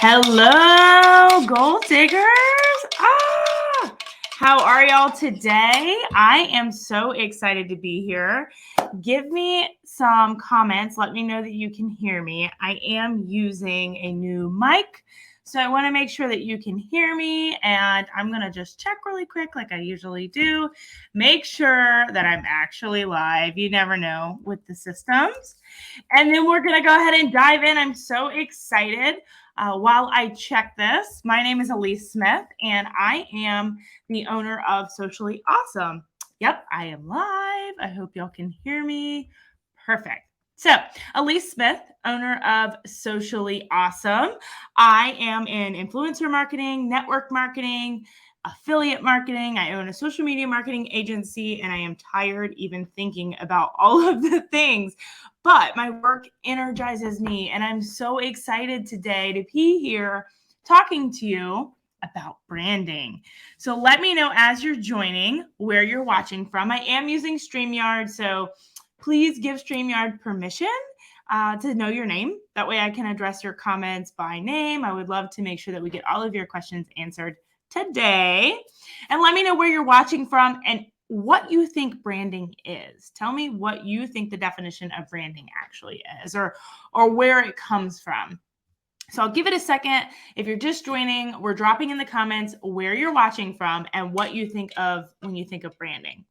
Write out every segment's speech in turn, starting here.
Hello, gold diggers. How are y'all today? I am so excited to be here. Give me some comments. Let me know that you can hear me. I am using a new mic, so I want to make sure that you can hear me, and I'm going to just check really quick like I usually do. Make sure that I'm actually live. You never know with the systems. And then we're going to go ahead and dive in. I'm so excited. While I check this, my name is alyecesmith, and I am the owner of Socially Awesome. Yep, I am live. I hope y'all can hear me. Perfect. So, alyecesmith, owner of Socially Awesome. I am in influencer marketing, network marketing, affiliate marketing. I own a social media marketing agency, and I am tired even thinking about all of the things. But my work energizes me, and I'm so excited today to be here talking to you about branding. So let me know as you're joining where you're watching from. I am using StreamYard, so please give StreamYard permission to know your name. That way I can address your comments by name. I would love to make sure that we get all of your questions answered today. And let me know where you're watching from and what you think branding is. Tell me what you think the definition of branding actually is, or where it comes from. So I'll give it a second. If you're just joining, we're dropping in the comments where you're watching from and what you think of when you think of branding.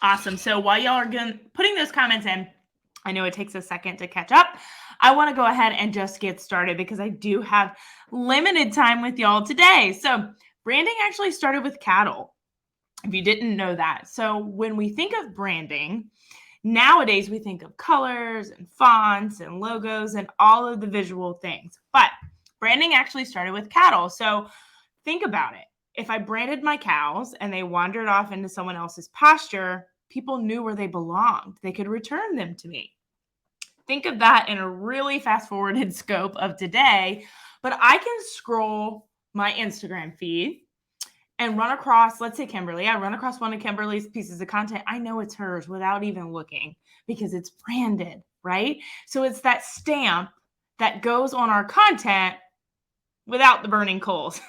Awesome. So while y'all are putting those comments in, I know it takes a second to catch up. I want to go ahead and just get started because I do have limited time with y'all today. So branding actually started with cattle, if you didn't know that. So when we think of branding, nowadays we think of colors and fonts and logos and all of the visual things. But branding actually started with cattle. So think about it. If I branded my cows and they wandered off into someone else's pasture, people knew where they belonged. They could return them to me. Think of that in a really fast-forwarded scope of today, but I can scroll my Instagram feed and run across, let's say Kimberly, I run across one of Kimberly's pieces of content. I know it's hers without even looking because it's branded, right? So it's that stamp that goes on our content without the burning coals.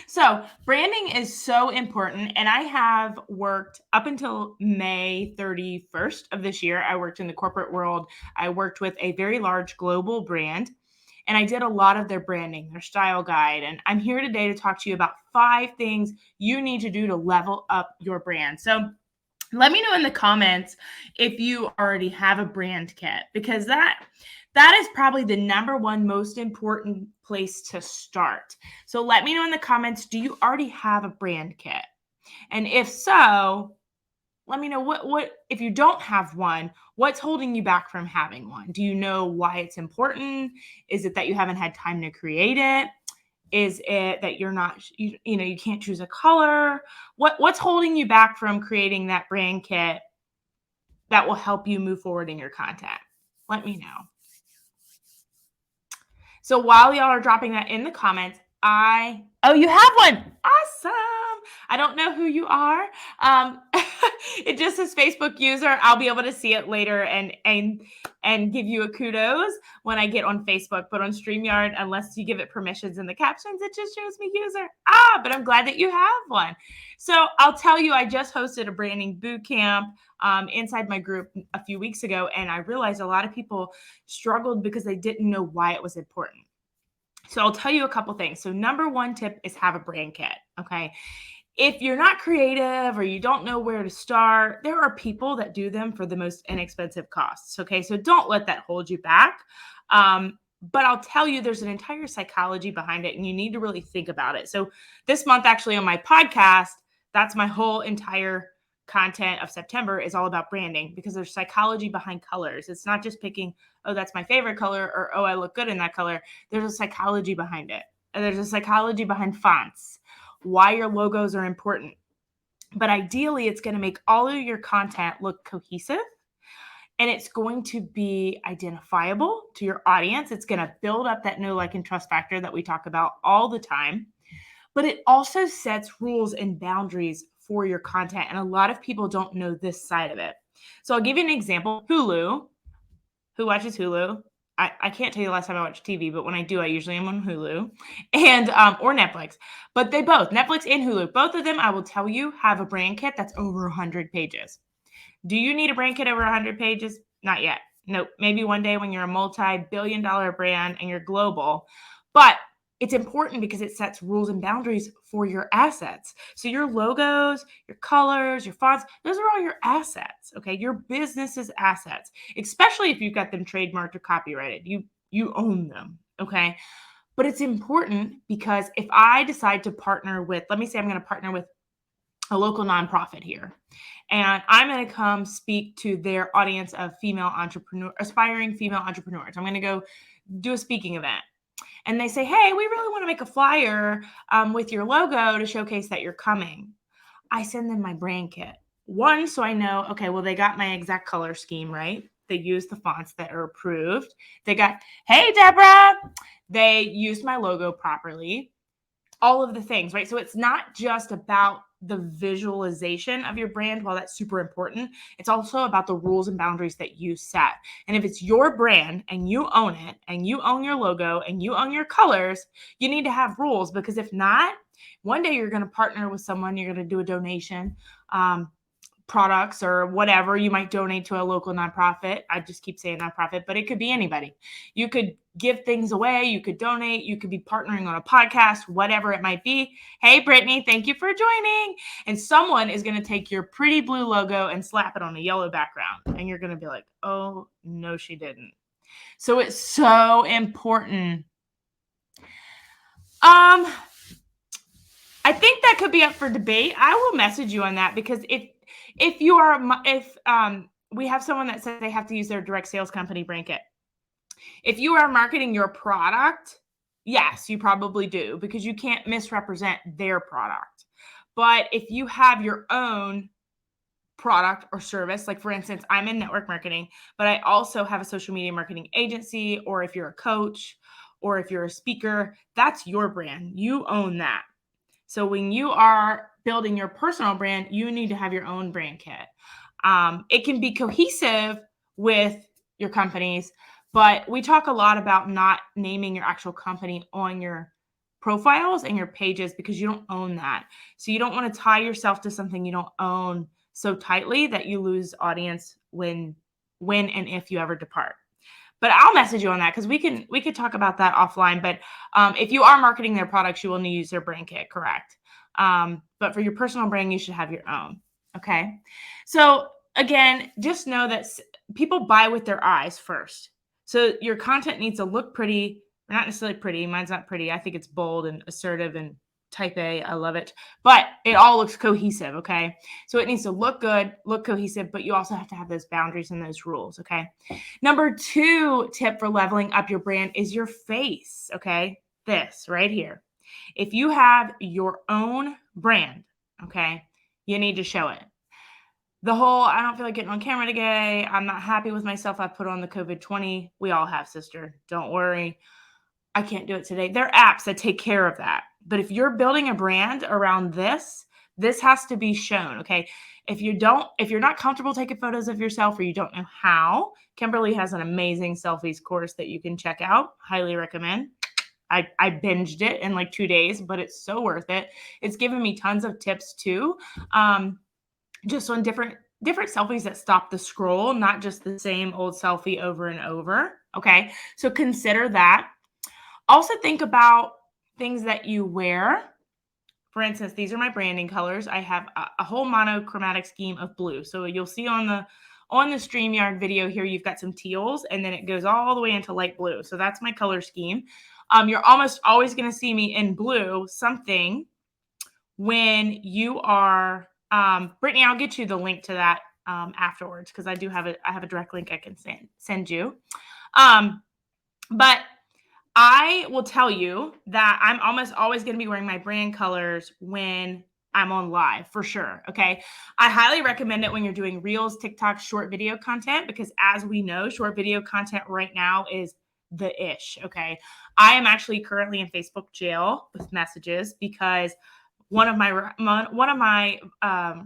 So branding is so important. And I have worked up until May 31st of this year. I worked in the corporate world. I worked with a very large global brand, and I did a lot of their branding, their style guide. And I'm here today to talk to you about 5 things you need to do to level up your brand. So let me know in the comments if you already have a brand kit, because that is probably the number one most important place to start. So let me know in the comments, do you already have a brand kit? And if so, let me know what if you don't have one, what's holding you back from having one? Do you know why it's important? Is it that you haven't had time to create it? Is it that you're not, you can't choose a color? What's holding you back from creating that brand kit that will help you move forward in your content? Let me know. So while y'all are dropping that in the comments, oh, you have one. Awesome. I don't know who you are. It just says Facebook user. I'll be able to see it later and give you a kudos when I get on Facebook. But on StreamYard, unless you give it permissions in the captions, it just shows me user. But I'm glad that you have one. So I'll tell you, I just hosted a branding boot camp inside my group a few weeks ago, and I realized a lot of people struggled because they didn't know why it was important. So I'll tell you a couple things. So number one tip is have a brand kit, okay? If you're not creative or you don't know where to start, there are people that do them for the most inexpensive costs, okay? So don't let that hold you back. But I'll tell you, there's an entire psychology behind it, and you need to really think about it. So this month, actually, on my podcast, that's my whole entire content of September is all about branding, because there's psychology behind colors. It's not just picking, oh, that's my favorite color, or, oh, I look good in that color. There's a psychology behind it. And there's a psychology behind fonts, why your logos are important. But ideally, it's going to make all of your content look cohesive, and it's going to be identifiable to your audience. It's going to build up that know, like, and trust factor that we talk about all the time. But it also sets rules and boundaries for your content. And a lot of people don't know this side of it. So I'll give you an example. Hulu. Who watches Hulu? I can't tell you the last time I watched TV, but when I do, I usually am on Hulu and or Netflix. But they both, Netflix and Hulu, both of them, I will tell you, have a brand kit that's over 100 pages. Do you need a brand kit over 100 pages? Not yet. Nope. Maybe one day when you're a multi-billion-dollar brand and you're global. But it's important because it sets rules and boundaries for your assets. So your logos, your colors, your fonts, those are all your assets, okay? Your business's assets, especially if you've got them trademarked or copyrighted. You own them, okay? But it's important because if I decide to partner with, let me say I'm going to partner with a local nonprofit here, and I'm going to come speak to their audience of aspiring female entrepreneurs. I'm going to go do a speaking event. And they say, hey, we really want to make a flyer with your logo to showcase that you're coming. I send them my brand kit. One, so I know, okay, well, they got my exact color scheme, right? They used the fonts that are approved. They got, hey, Deborah, they used my logo properly. All of the things, right? So it's not just about the visualization of your brand, while that's super important. It's also about the rules and boundaries that you set. And if it's your brand and you own it and you own your logo and you own your colors, you need to have rules, because if not, one day you're going to partner with someone, you're going to do a donation, products or whatever. You might donate to a local nonprofit. I just keep saying nonprofit, but it could be anybody. You could give things away. You could donate. You could be partnering on a podcast, whatever it might be. Hey, Brittany, thank you for joining. And someone is going to take your pretty blue logo and slap it on a yellow background. And you're going to be like, oh, no, she didn't. So it's so important. I think that could be up for debate. I will message you on that, because if we have someone that says they have to use their direct sales company brand kit. If you are marketing your product, yes, you probably do, because you can't misrepresent their product. But if you have your own product or service, like for instance, I'm in network marketing, but I also have a social media marketing agency, or if you're a coach or if you're a speaker, that's your brand. You own that. So when you are building your personal brand, you need to have your own brand kit. It can be cohesive with your companies, but we talk a lot about not naming your actual company on your profiles and your pages, because you don't own that. So you don't want to tie yourself to something you don't own so tightly that you lose audience when and if you ever depart. But I'll message you on that, because we could talk about that offline. But if you are marketing their products, you will need to use their brand kit, correct? But for your personal brand, you should have your own. Okay. So again, just know that people buy with their eyes first. So your content needs to look pretty, or not necessarily pretty. Mine's not pretty. I think it's bold and assertive and type A. I love it. But it all looks cohesive, okay? So it needs to look good, look cohesive, but you also have to have those boundaries and those rules, okay? Number 2 tip for leveling up your brand is your face, okay? This right here. If you have your own brand, okay, you need to show it. The whole, I don't feel like getting on camera today, I'm not happy with myself, I put on the COVID-20. We all have, sister. Don't worry. I can't do it today. There are apps that take care of that. But if you're building a brand around this has to be shown, okay? If you're not comfortable taking photos of yourself, or you don't know how, Kimberly has an amazing selfies course that you can check out. Highly recommend. I binged it in like 2 days, but it's so worth it. It's given me tons of tips too, just on different selfies that stop the scroll, not just the same old selfie over and over, okay? So consider that. Also think about things that you wear. For instance, these are my branding colors. I have a whole monochromatic scheme of blue. So you'll see on the StreamYard video here, you've got some teals, and then it goes all the way into light blue. So that's my color scheme. You're almost always going to see me in blue something when you are, Brittany, I'll get you the link to that afterwards, because I have a direct link I can send you. But I will tell you that I'm almost always going to be wearing my brand colors when I'm on live, for sure. Okay. I highly recommend it when you're doing Reels, TikTok, short video content, because as we know, short video content right now is the ish. Okay. I am actually currently in Facebook jail with messages, because one of my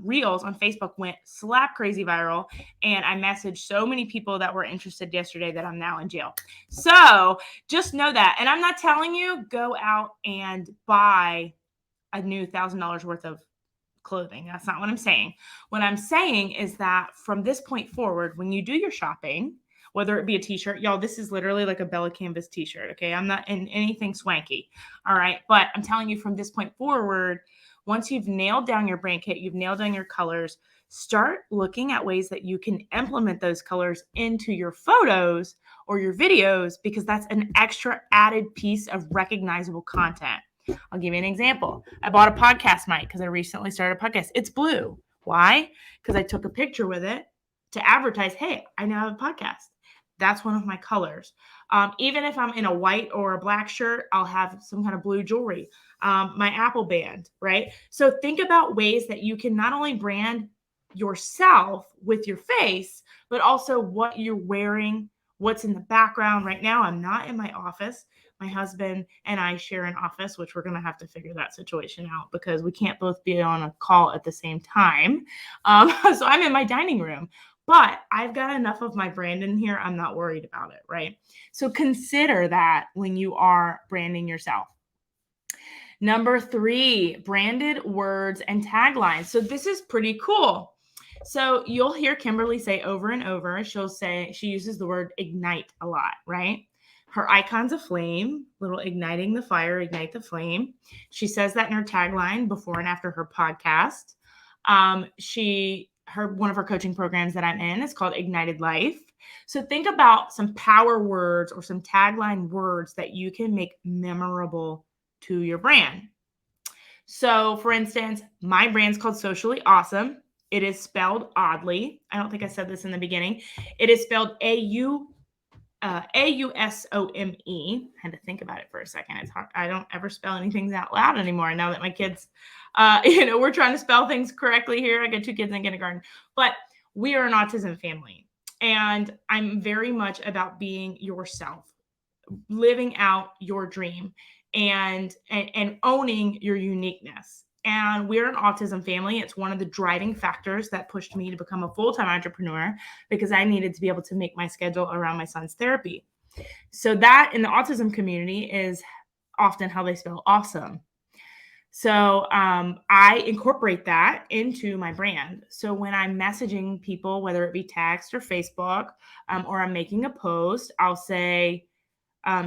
reels on Facebook went slap crazy viral, and I messaged so many people that were interested yesterday that I'm now in jail. So just know that. And I'm not telling you go out and buy a new $1,000 worth of clothing. That's not what I'm saying. What I'm saying is that from this point forward, when you do your shopping, whether it be a t-shirt, y'all, this is literally like a Bella Canvas t-shirt. Okay. I'm not in anything swanky. All right. But I'm telling you from this point forward, once you've nailed down your brand kit, you've nailed down your colors, start looking at ways that you can implement those colors into your photos or your videos, because that's an extra added piece of recognizable content. I'll give you an example. I bought a podcast mic because I recently started a podcast. It's blue. Why? Because I took a picture with it to advertise, hey, I now have a podcast. That's one of my colors. Even if I'm in a white or a black shirt, I'll have some kind of blue jewelry. My Apple band, right? So think about ways that you can not only brand yourself with your face, but also what you're wearing, what's in the background. Right now, I'm not in my office. My husband and I share an office, which we're going to have to figure that situation out because we can't both be on a call at the same time. So I'm in my dining room, but I've got enough of my brand in here. I'm not worried about it, right? So consider that when you are branding yourself. Number 3, branded words and taglines. So this is pretty cool. So you'll hear Kimberly say over and over, she uses the word ignite a lot, right? Her icon's a flame, little igniting the fire, ignite the flame. She says that in her tagline before and after her podcast. One of her coaching programs that I'm in is called Ignited Life. So think about some power words or some tagline words that you can make memorable to your brand. So for instance, my brand's called Socially Awesome. It is spelled oddly. I don't think I said this in the beginning. It is spelled Alyesome. I had to think about it for a second. It's hard. I don't ever spell anything out loud anymore. Now that my kids, we're trying to spell things correctly here. I got 2 kids in kindergarten, but we are an autism family, and I'm very much about being yourself, living out your dream, and owning your uniqueness. And we're an autism family. It's one of the driving factors that pushed me to become a full-time entrepreneur, because I needed to be able to make my schedule around my son's therapy. So that in the autism community is often how they spell awesome. So I incorporate that into my brand. So when I'm messaging people, whether it be text or Facebook, or I'm making a post, I'll say,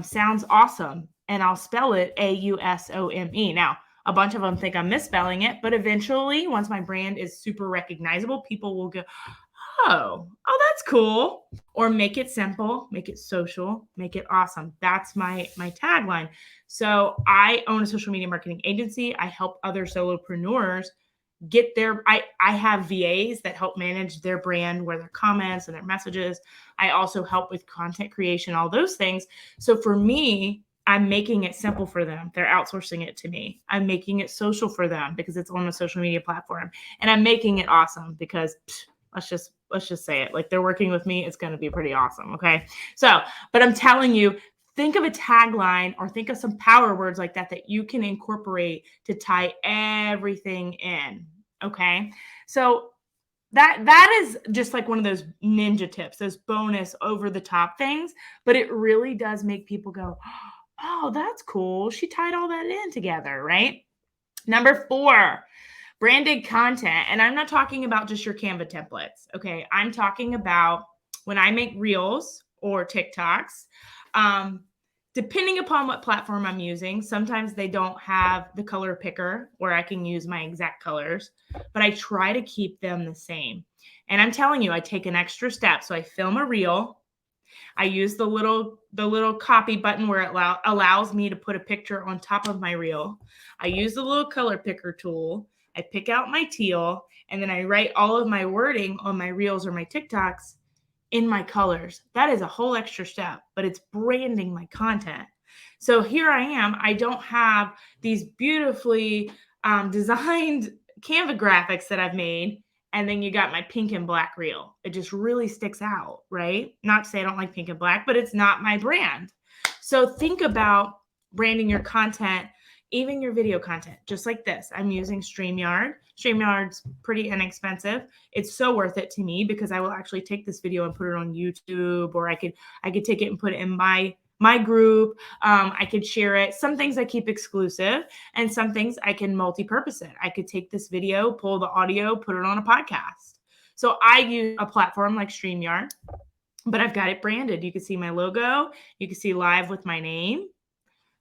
sounds awesome. And I'll spell it Ausome. Now, a bunch of them think I'm misspelling it, but eventually, once my brand is super recognizable, people will go, oh, that's cool. Or make it simple, make it social, make it awesome. That's my tagline. So I own a social media marketing agency. I help other solopreneurs get their, I have VAs that help manage their brand, where their comments and their messages. I also help with content creation, all those things. So for me, I'm making it simple for them. They're outsourcing it to me. I'm making it social for them because it's on a social media platform, and I'm making it awesome because let's just say it. Like, they're working with me. It's going to be pretty awesome. Okay. So, but I'm telling you, think of a tagline or think of some power words like that you can incorporate to tie everything in. Okay. So that is just like one of those ninja tips, those bonus over the top things, but it really does make people go, oh, that's cool. She tied all that in together, right? Number 4, branded content. And I'm not talking about just your Canva templates. Okay. I'm talking about when I make reels or TikToks, depending upon what platform I'm using, sometimes they don't have the color picker where I can use my exact colors, but I try to keep them the same. And I'm telling you, I take an extra step. So I film a reel. I use the little copy button where it allows me to put a picture on top of my reel. I use the little color picker tool. I pick out my teal, and then I write all of my wording on my reels or my TikToks in my colors. That is a whole extra step, but it's branding my content. So here I am. I don't have these beautifully designed Canva graphics that I've made, and then you got my pink and black reel. It just really sticks out, right? Not to say I don't like pink and black, but it's not my brand. So think about branding your content even your video content, just like this. I'm using StreamYard. StreamYard's pretty inexpensive. It's so worth it to me because I will actually take this video and put it on YouTube, or I could take it and put it in my group. I could share it. Some things I keep exclusive, and some things I can multi-purpose it. I could take this video, pull the audio, put it on a podcast. So I use a platform like StreamYard, but I've got it branded. You can see my logo. You can see live with my name.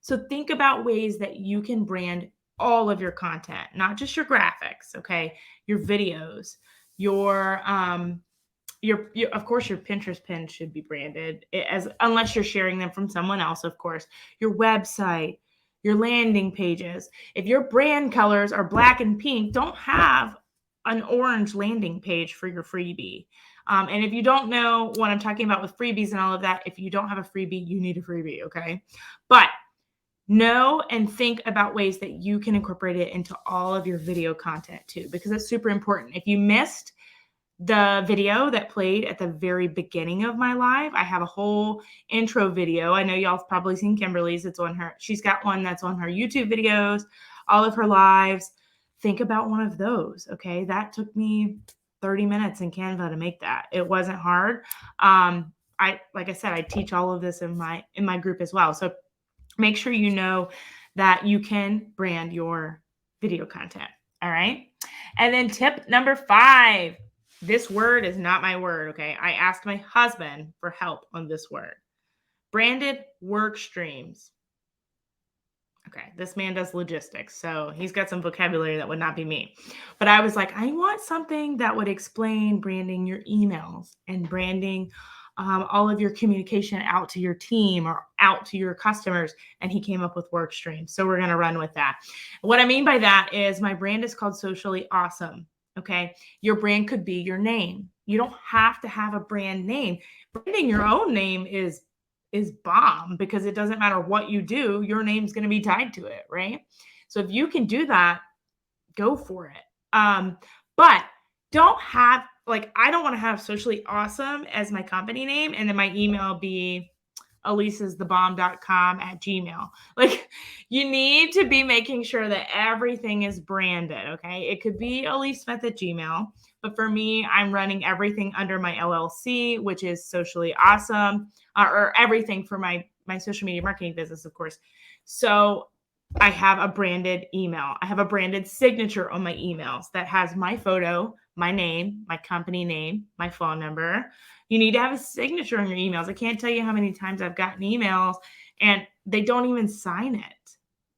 So think about ways that you can brand all of your content, not just your graphics, okay? Your videos, your of course your Pinterest pin should be branded, unless you're sharing them from someone else, of course. Your website, your landing pages. If your brand colors are black and pink, don't have an orange landing page for your freebie. And if you don't know what I'm talking about with freebies and all of that, if you don't have a freebie, you need a freebie, okay? But know and think about ways that you can incorporate it into all of your video content too, because it's super important. If you missed the video that played at the very beginning of my live, I have a whole intro video. I know y'all have probably seen Kimberly's. It's on her. She's got one that's on her YouTube videos, all of her lives. Think about one of those, okay? That took me 30 minutes in Canva to make that. It wasn't hard. Like I said, I teach all of this in my group as well. So make sure you know that you can brand your video content. All right. And then tip number 5, this word is not my word. Okay. I asked my husband for help on this word. Branded work streams. Okay. This man does logistics, so he's got some vocabulary that would not be me. But I was like, I want something that would explain branding your emails and branding all of your communication out to your team or out to your customers. And he came up with work streams. So we're going to run with that. What I mean by that is my brand is called Socially Awesome. Okay. Your brand could be your name. You don't have to have a brand name. Branding your own name is bomb, because it doesn't matter what you do, your name's going to be tied to it. Right. So if you can do that, go for it. But don't have, I don't want to have Socially Awesome as my company name and then my email be alyecesthebomb.com@gmail. You need to be making sure that everything is branded, okay? It could be alyecesmith@gmail, but for me, I'm running everything under my LLC, which is Socially Awesome, or everything for my social media marketing business, of course. So I have a branded email. I have a branded signature on my emails that has my photo, my name, my company name, my phone number. You need to have a signature on your emails. I can't tell you how many times I've gotten emails and they don't even sign it.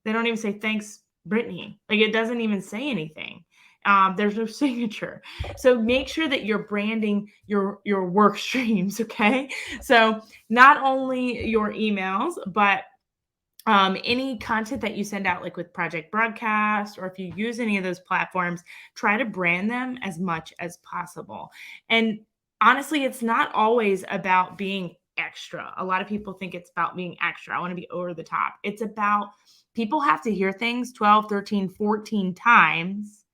They don't even say, thanks, Brittany. It doesn't even say anything. There's no signature. So make sure that you're branding your work streams, okay? So not only your emails, but any content that you send out, like with Project Broadcast, or if you use any of those platforms, try to brand them as much as possible. And honestly, it's not always about being extra. A lot of people think it's about being extra. I want to be over the top. It's about, people have to hear things 12, 13, 14 times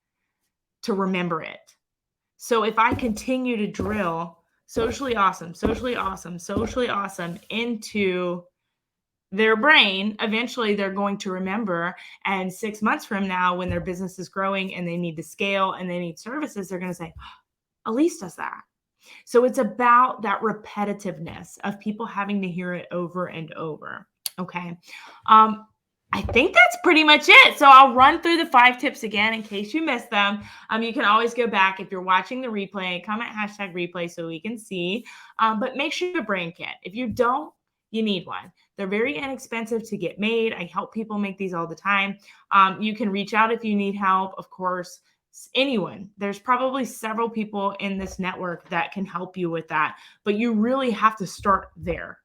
to remember it. So if I continue to drill socially awesome, socially awesome, socially awesome into their brain, eventually they're going to remember. And 6 months from now, when their business is growing and they need to scale and they need services, they're going to say, Elise does that. So it's about that repetitiveness of people having to hear it over and over. Okay. I think that's pretty much it. So I'll run through the 5 tips again in case you missed them. You can always go back if you're watching the replay, comment #replay so we can see. But make sure you have a brain kit. If you don't, you need one. They're very inexpensive to get made. I help people make these all the time. You can reach out if you need help, of course. Anyone. There's probably several people in this network that can help you with that, but you really have to start there,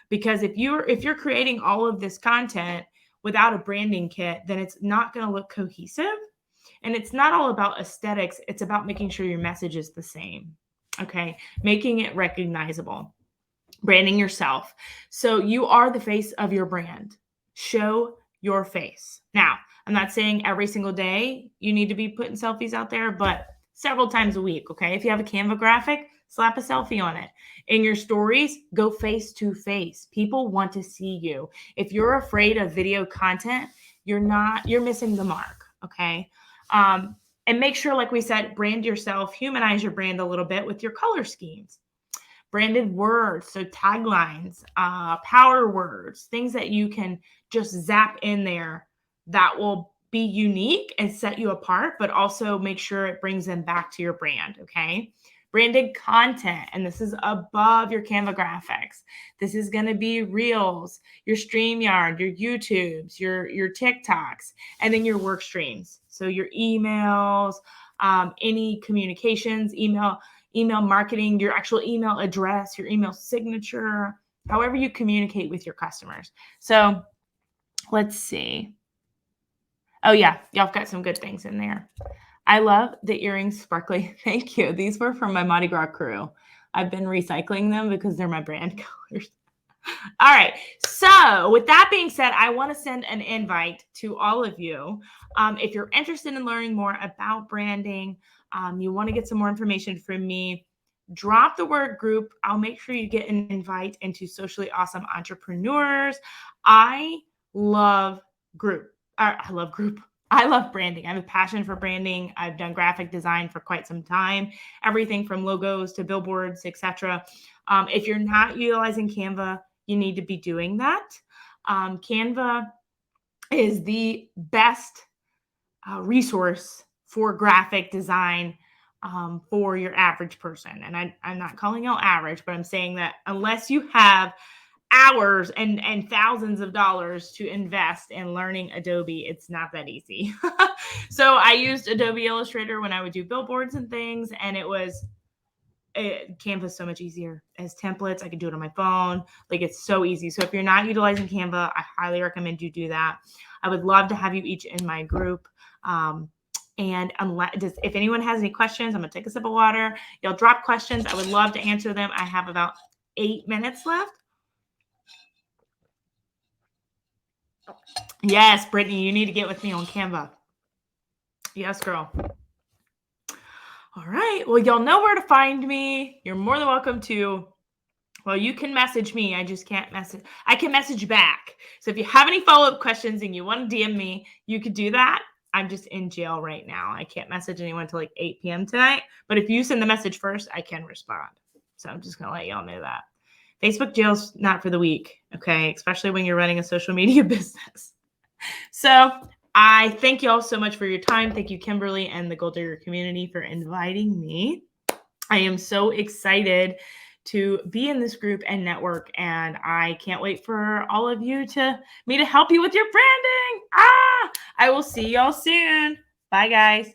because if you're creating all of this content without a branding kit, then it's not going to look cohesive, and it's not all about aesthetics. It's about making sure your message is the same. Okay. Making it recognizable, branding yourself. So you are the face of your brand. Show your face. Now, I'm not saying every single day you need to be putting selfies out there, but several times a week, okay? If you have a Canva graphic, slap a selfie on it. In your stories, go face to face. People want to see you. If you're afraid of video content, you're missing the mark. Okay. And make sure, like we said, brand yourself, humanize your brand a little bit with your color schemes. Branded words, so taglines, power words, things that you can just zap in there that will be unique and set you apart, but also make sure it brings them back to your brand, okay? Branded content, and this is above your Canva graphics. This is going to be Reels, your StreamYard, your YouTubes, your TikToks, and then your work streams. So your emails, any communications, email marketing, your actual email address, your email signature, however you communicate with your customers. So let's see. Oh yeah, y'all got some good things in there. I love the earrings sparkly. Thank you. These were from my Mardi Gras crew. I've been recycling them because they're my brand colors. All right. So with that being said, I want to send an invite to all of you. If you're interested in learning more about branding, you want to get some more information from me, drop the word group. I'll make sure you get an invite into Socially Awesome Entrepreneurs. I love group. I love branding. I have a passion for branding. I've done graphic design for quite some time, everything from logos to billboards, etc. If you're not utilizing Canva, you need to be doing that. Canva is the best resource for graphic design for your average person. And I'm not calling out average, but I'm saying that unless you have hours and thousands of dollars to invest in learning Adobe, it's not that easy. So I used Adobe Illustrator when I would do billboards and things, and Canva is so much easier as templates. I can do it on my phone. Like, it's so easy. So if you're not utilizing Canva, I highly recommend you do that. I would love to have you each in my group. And if anyone has any questions, I'm going to take a sip of water. You'll drop questions. I would love to answer them. I have about 8 minutes left. Yes, Brittany, you need to get with me on Canva. Yes, girl. All right. Well, y'all know where to find me. You're more than welcome to. Well, you can message me. I just can't message. I can message back. So if you have any follow-up questions and you want to DM me, you could do that. I'm just in jail right now. I can't message anyone until like 8 p.m. tonight. But if you send the message first, I can respond. So I'm just going to let y'all know that. Facebook jail's not for the weak, okay? Especially when you're running a social media business. So I thank you all so much for your time. Thank you, Kimberly and the Goal Digger community, for inviting me. I am so excited to be in this group and network, and I can't wait for all of you to help you with your branding. I will see y'all soon. Bye, guys.